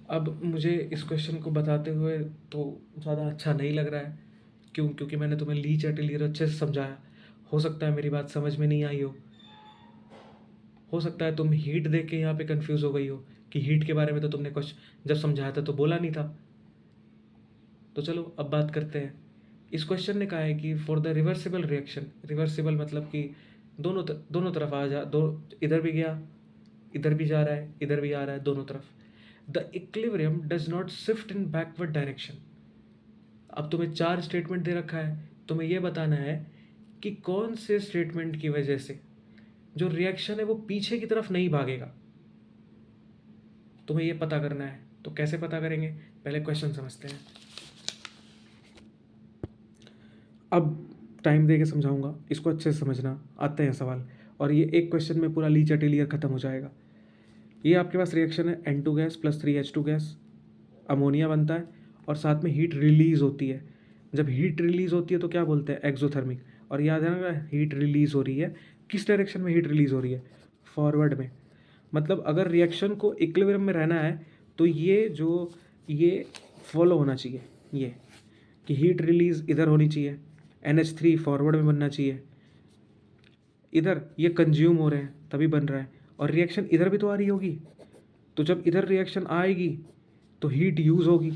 अब मुझे इस क्वेश्चन को बताते हुए तो ज़्यादा अच्छा नहीं लग रहा है। क्यों? क्योंकि मैंने तुम्हें ली चैटेलियर अच्छे से समझाया। हो सकता है मेरी बात समझ में नहीं आई हो सकता है तुम हीट देख के यहाँ पे कंफ्यूज हो गई हो कि हीट के बारे में तो तुमने क्वेश्चन जब समझाया था तो बोला नहीं था। तो चलो अब बात करते हैं। इस क्वेश्चन ने कहा है कि for the reversible reaction, reversible मतलब कि दोनों तरफ आ जा, दो इधर भी गया, इधर भी जा रहा है, इधर भी आ रहा है, दोनों तरफ। The equilibrium does not shift in backward direction. अब तुम्हें 4 स्टेटमेंट दे रखा है, तुम्हें यह बताना है कि कौन से स्टेटमेंट की वजह से जो रिएक्शन है वो पीछे की तरफ नहीं भागेगा। तुम्हें यह पता करना है। तो कैसे पता करेंगे? पहले क्वेश्चन समझते हैं। अब टाइम दे के समझाऊंगा, इसको अच्छे से समझना। आते हैं सवाल, और ये एक क्वेश्चन में पूरा ली चैटेलियर खत्म हो जाएगा। ये आपके पास रिएक्शन है, N2 gas plus 3H2 gas, ammonia बनता है और साथ में हीट रिलीज़ होती है। जब हीट रिलीज़ होती है तो क्या बोलते हैं? एक्सोथर्मिक। और याद है ना, हीट रिलीज़ हो रही है, किस डायरेक्शन में हीट रिलीज़ हो रही है? फॉरवर्ड में। मतलब अगर रिएक्शन को इक्विलिब्रियम में रहना है तो ये फॉलो होना चाहिए, ये कि हीट रिलीज़ इधर होनी चाहिए, NH3 फॉरवर्ड में बनना चाहिए, इधर ये कंज्यूम हो रहे हैं तभी बन रहा है, और रिएक्शन इधर भी तो आ रही होगी। तो जब इधर रिएक्शन आएगी तो हीट यूज़ होगी,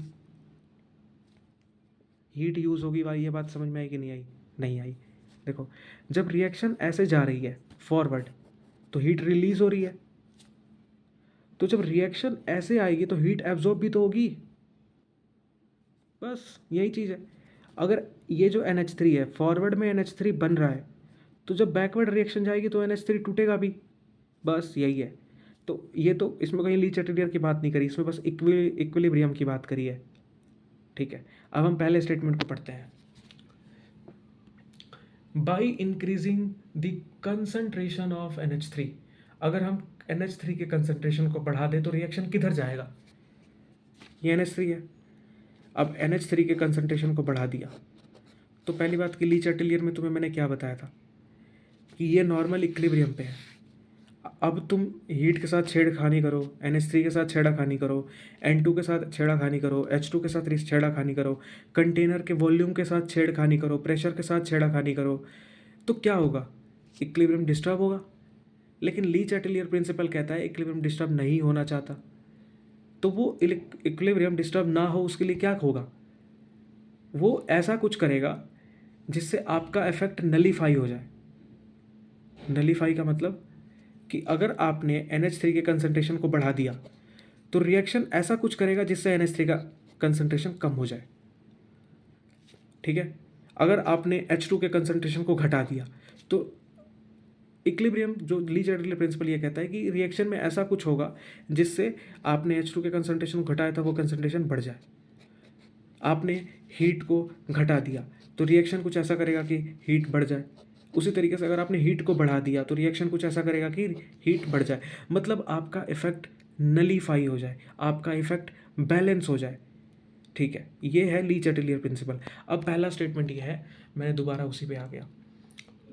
हीट यूज़ होगी भाई। ये बात समझ में आई कि नहीं आई? नहीं आई। देखो, जब रिएक्शन ऐसे जा रही है फॉरवर्ड तो हीट रिलीज़ हो रही है, तो जब रिएक्शन ऐसे आएगी तो हीट एब्जॉर्ब भी तो होगी। बस यही चीज़ है। अगर ये जो NH3 है, फॉरवर्ड में NH3 बन रहा है, तो जब बैकवर्ड रिएक्शन जाएगी तो NH3 टूटेगा भी। बस यही है। तो ये तो इसमें कहीं ली चैटेलियर की बात नहीं करी, इसमें बस इक्विलिब्रियम की बात करी है। ठीक है, अब हम पहले स्टेटमेंट को पढ़ते हैं। By increasing the concentration of NH3, अगर हम NH3 के कंसंट्रेशन को बढ़ा दें तो रिएक्शन किधर जाएगा? ये NH3 है। अब NH3 के कंसंट्रेशन को बढ़ा दिया तो पहली बात कि ली चैटेलियर में तुम्हें मैंने क्या बताया था कि ये नॉर्मल इक्विलिब्रियम पे है। अब तुम हीट के साथ छेड़खानी करो, NH3 के साथ छेड़खानी करो, N2 के साथ छेड़खानी करो, H2 के साथ छेड़खानी करो, कंटेनर के वॉल्यूम के साथ छेड़खानी करो, प्रेशर के साथ छेड़खानी करो, तो क्या होगा? इक्विलिब्रियम डिस्टर्ब होगा। लेकिन ली चैटेलियर प्रिंसिपल कहता है इक्विलिब्रियम डिस्टर्ब नहीं होना चाहता। तो वो इक्विलिब्रियम डिस्टर्ब ना हो उसके लिए क्या होगा? वो ऐसा कुछ करेगा जिससे आपका इफेक्ट नलीफाई हो जाए। नलीफाई का मतलब कि अगर आपने NH3 के कंसंट्रेशन को बढ़ा दिया तो रिएक्शन ऐसा कुछ करेगा जिससे NH3 का कंसंट्रेशन कम हो जाए। ठीक है, अगर आपने H2 के कंसंट्रेशन को घटा दिया तो इक्विलिब्रियम, जो ली चैटेलियर प्रिंसिपल ये कहता है कि रिएक्शन में ऐसा कुछ होगा जिससे आपने H2 के कंसंट्रेशन को घटाया था वो कंसंट्रेशन बढ़ जाए। आपने हीट को घटा दिया तो रिएक्शन कुछ ऐसा करेगा कि हीट बढ़ जाए। उसी तरीके से अगर आपने हीट को बढ़ा दिया तो रिएक्शन कुछ ऐसा करेगा कि हीट बढ़ जाए। मतलब आपका इफेक्ट नलीफाई हो जाए, आपका इफेक्ट बैलेंस हो जाए। ठीक है, ये है ली चैटेलियर प्रिंसिपल। अब पहला स्टेटमेंट ये है, मैंने दोबारा उसी पे आ गया।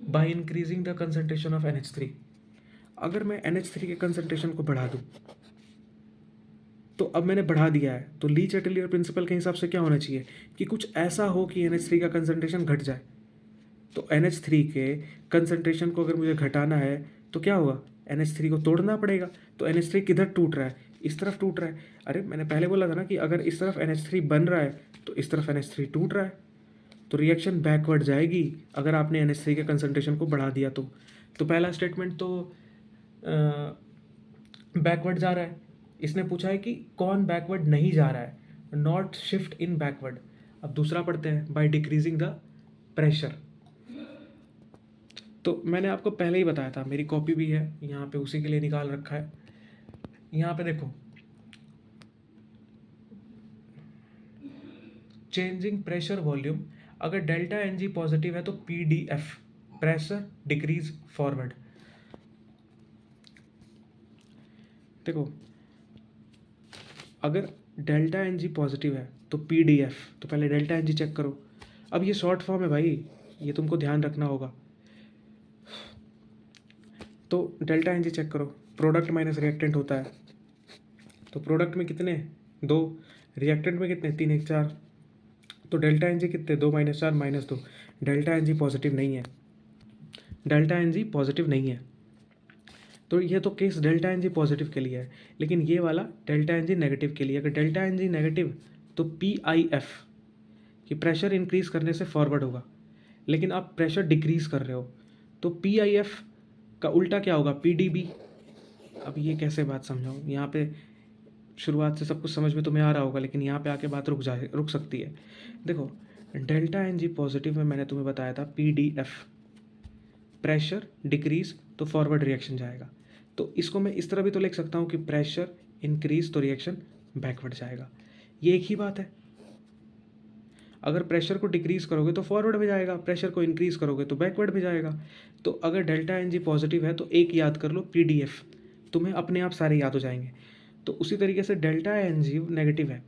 By increasing the concentration of NH3, अगर मैं NH3 के कंसंट्रेशन को बढ़ा दूँ तो अब मैंने बढ़ा दिया है तो ली चैटेलियर प्रिंसिपल के हिसाब से क्या होना चाहिए कि कुछ ऐसा हो कि NH3 का कंसंट्रेशन घट जाए। तो NH3 के कंसंट्रेशन को अगर मुझे घटाना है तो क्या होगा? NH3 को तोड़ना पड़ेगा। तो NH3 किधर टूट रहा है? इस तरफ टूट रहा है। अरे मैंने पहले बोला था ना कि अगर इस तरफ NH3 बन रहा है तो इस तरफ NH3 टूट रहा है, तो रिएक्शन बैकवर्ड जाएगी अगर आपने NH3 के कंसंट्रेशन को बढ़ा दिया तो पहला स्टेटमेंट तो बैकवर्ड जा रहा है। इसने पूछा है कि कौन बैकवर्ड नहीं जा रहा है, नॉट शिफ्ट इन बैकवर्ड। अब दूसरा पढ़ते हैं, बाय डिक्रीजिंग द प्रेशर। तो मैंने आपको पहले ही बताया था, मेरी कॉपी भी है यहाँ पे, उसी के लिए निकाल रखा है। यहाँ पे देखो, चेंजिंग प्रेशर वॉल्यूम, अगर डेल्टा NG पॉजिटिव है तो PDF, प्रेशर डिक्रीज फॉरवर्ड। देखो, अगर डेल्टा NG पॉजिटिव है तो PDF, तो पहले डेल्टा NG चेक करो। अब ये शॉर्ट फॉर्म है भाई, ये तुमको ध्यान रखना होगा। तो डेल्टा NG चेक करो, प्रोडक्ट माइनस रिएक्टेंट होता है, तो प्रोडक्ट में कितने 2, रिएक्टेंट में कितने 3 1 4, तो डेल्टा एन जी कितने 2 - 4 -2, डेल्टा एन जी पॉजिटिव नहीं है, डेल्टा एन जी पॉजिटिव नहीं है। तो ये तो case delta n g positive के लिए है, लेकिन ये वाला डेल्टा एन जी नेगेटिव के लिए। अगर डेल्टा एन जी नेगेटिव तो पी आई एफ कि प्रेशर इंक्रीज करने से फॉरवर्ड होगा, लेकिन आप प्रेशर डिक्रीज कर रहे हो तो पी आई एफ का उल्टा क्या होगा पी डी बी। अब ये कैसे बात समझाऊँ, यहाँ पे शुरुआत से सब कुछ समझ में तुम्हें आ रहा होगा, लेकिन यहाँ पे आके बात रुक सकती है। देखो डेल्टा एन जी पॉजिटिव में मैंने तुम्हें बताया था P D F, pressure decrease तो फॉरवर्ड रिएक्शन जाएगा। तो इसको मैं इस तरह भी तो लिख सकता हूँ कि प्रेशर इंक्रीज तो रिएक्शन बैकवर्ड जाएगा। ये एक ही बात है। अगर प्रेशर को डिक्रीज करोगे तो फॉरवर्ड में जाएगा, प्रेशर को इंक्रीज करोगे तो बैकवर्ड में जाएगा। तो अगर डेल्टा एन जी पॉजिटिव है तो एक याद कर लो पी डी एफ, तुम्हें अपने आप सारे याद हो जाएंगे। तो उसी तरीके से डेल्टा एन जी नेगेटिव है,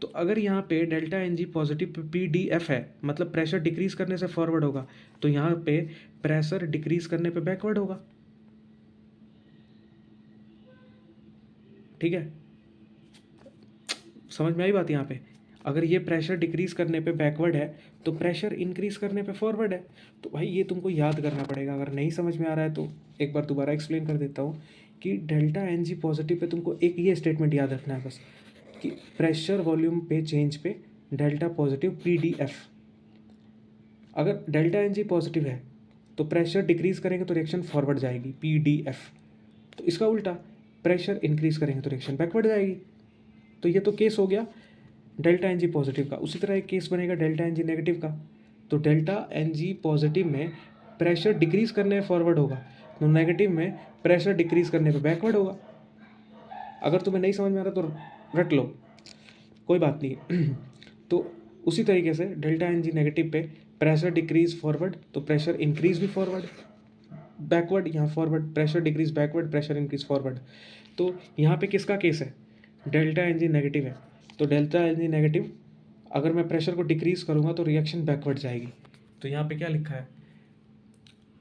तो अगर यहाँ पे delta n g positive P D F है मतलब प्रेशर डिक्रीज करने से फॉरवर्ड होगा, तो यहाँ पे प्रेशर डिक्रीज करने पे बैकवर्ड होगा। ठीक है, समझ में आई बात। यहाँ पे अगर ये प्रेशर डिक्रीज करने पे बैकवर्ड है तो प्रेशर इंक्रीज करने पे फॉरवर्ड है। तो भाई ये तुमको याद करना पड़ेगा। अगर नहीं समझ में आ रहा है तो एक बार दोबारा एक्सप्लेन कर देता हूँ कि delta n g positive pay तुमको एक ये स्टेटमेंट याद रखना है बस, कि प्रेशर वॉल्यूम पे चेंज पे delta positive P D F. अगर डेल्टा एन जी पॉजिटिव है तो प्रेशर डिक्रीज करेंगे तो रिएक्शन फॉरवर्ड जाएगी पी डी एफ। तो इसका उल्टा प्रेशर इंक्रीज करेंगे तो रिएक्शन बैकवर्ड जाएगी। तो ये तो केस हो गया डेल्टा एन जी पॉजिटिव का। उसी तरह एक केस बनेगा डेल्टा एन जी नेगेटिव का। तो डेल्टा एन जी पॉजिटिव में प्रेशर डिक्रीज करने में फॉरवर्ड होगा, तो नेगेटिव में प्रेशर डिक्रीज करने पे बैकवर्ड होगा। अगर तुम्हें नहीं समझ में आ रहा तो रट लो, कोई बात नहीं। तो उसी तरीके से डेल्टा एन जी नेगेटिव पे प्रेशर डिक्रीज फॉरवर्ड तो प्रेशर इंक्रीज भी फॉरवर्ड बैकवर्ड, यहाँ forward pressure decrease backward pressure increase forward. तो यहाँ पे किसका केस है, डेल्टा एन जी नेगेटिव है। तो डेल्टा एन जी नेगेटिव अगर मैं प्रेशर को डिक्रीज करूँगा तो रिएक्शन बैकवर्ड जाएगी। तो यहाँ पे क्या लिखा है,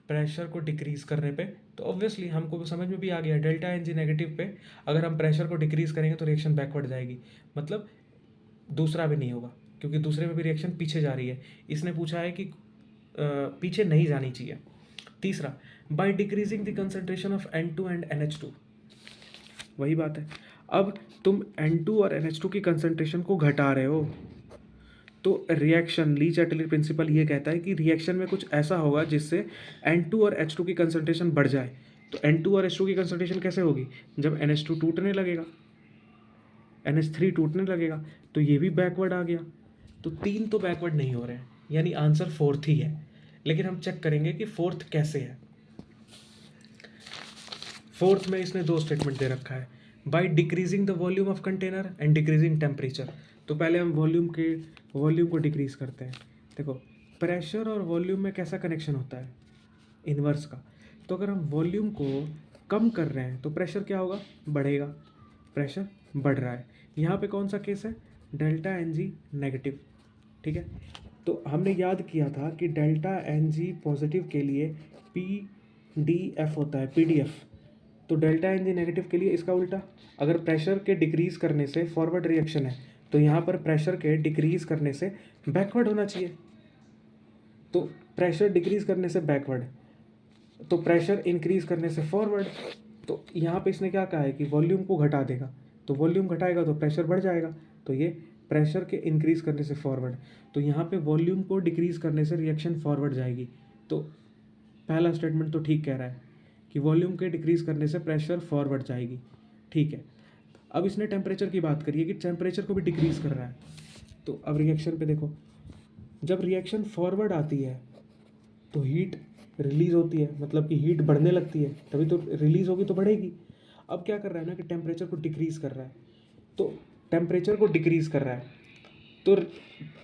प्रेशर को डिक्रीज करने पे, तो ऑब्वियसली हमको समझ में भी आ गया डेल्टा एन जी नेगेटिव पे अगर हम प्रेशर को डिक्रीज करेंगे तो रिएक्शन बैकवर्ड जाएगी, मतलब दूसरा भी नहीं होगा, क्योंकि दूसरे में भी रिएक्शन पीछे जा रही है। इसने पूछा है कि पीछे नहीं जानी चाहिए। तीसरा, by decreasing the concentration of N2 and NH2। वही बात है, अब तुम N2 और NH2 की कंसंट्रेशन को घटा रहे हो, तो रिएक्शन ली चैटली प्रिंसिपल ये कहता है कि रिएक्शन में कुछ ऐसा होगा जिससे N2 और H2 की कंसंट्रेशन बढ़ जाए। तो N2 और H2 की कंसंट्रेशन कैसे होगी, जब NH2 टूटने लगेगा, NH3 टूटने लगेगा, तो ये भी बैकवर्ड आ गया। तो 3 तो बैकवर्ड नहीं हो रहे हैं, यानी आंसर 4th ही है। लेकिन हम चेक करेंगे कि 4th कैसे है। 4th में इसने 2 स्टेटमेंट दे रखा है, by decreasing the volume of container and decreasing temperature. तो पहले हम वॉल्यूम को डिक्रीज करते हैं। देखो प्रेशर और वॉल्यूम में कैसा कनेक्शन होता है, इन्वर्स का। तो अगर हम वॉल्यूम को कम कर रहे हैं तो प्रेशर क्या होगा, बढ़ेगा, प्रेशर बढ़ रहा है। यहाँ पे कौन सा केस है, डेल्टा एन जी नेगेटिव। ठीक है, तो हमने याद किया था कि डेल्टा एन जी पॉजिटिव के लिए पी डी एफ होता है, पी डी एफ। तो डेल्टा एन जी नेगेटिव के लिए इसका उल्टा, अगर प्रेशर के डिक्रीज करने से फॉरवर्ड रिएक्शन है तो यहाँ पर प्रेशर के डिक्रीज करने से बैकवर्ड होना चाहिए। तो प्रेशर डिक्रीज करने से बैकवर्ड, तो प्रेशर इंक्रीज करने से फॉरवर्ड। तो यहाँ पे इसने क्या कहा है कि वॉल्यूम को घटा देगा, तो वॉल्यूम घटाएगा तो प्रेशर बढ़ जाएगा, तो ये प्रेशर के इंक्रीज करने से फॉरवर्ड। तो यहाँ पे वॉल्यूम को डिक्रीज करने से रिएक्शन फॉरवर्ड जाएगी। तो पहला स्टेटमेंट तो ठीक कह रहा है कि वॉल्यूम के डिक्रीज करने से प्रेशर फॉरवर्ड जाएगी। ठीक है, अब इसने टेम्परेचर की बात करी है कि टेम्परेचर को भी डिक्रीज कर रहा है। तो अब रिएक्शन पे देखो, जब रिएक्शन फॉरवर्ड आती है तो हीट रिलीज होती है, मतलब कि हीट बढ़ने लगती है, तभी तो रिलीज होगी तो बढ़ेगी। अब क्या कर रहा है ना कि टेम्परेचर को डिक्रीज कर रहा है, तो टेम्परेचर को डिक्रीज कर रहा है, तो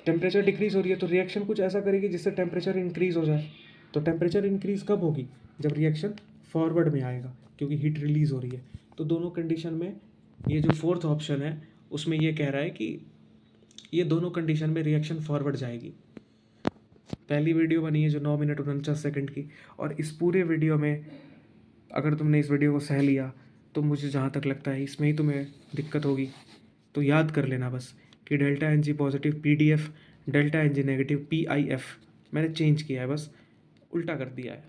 टेम्परेचर डिक्रीज हो रही है तो रिएक्शन कुछ ऐसा करेगी जिससे टेम्परेचर इंक्रीज हो जाए। तो टेम्परेचर इंक्रीज कब होगी, जब रिएक्शन फॉरवर्ड में आएगा, क्योंकि हीट रिलीज हो रही है। तो दोनों कंडीशन में ये जो 4th ऑप्शन है उसमें ये कह रहा है कि ये दोनों कंडीशन में रिएक्शन फॉरवर्ड जाएगी। पहली वीडियो बनी है जो 9 मिनट 49 सेकंड की, और इस पूरे वीडियो में अगर तुमने इस वीडियो को सह लिया तो मुझे जहाँ तक लगता है इसमें ही तुम्हें दिक्कत होगी, तो याद कर लेना बस कि delta n g positive PDF, delta n g negative PIF। मैंने चेंज किया है, बस उल्टा कर दिया है।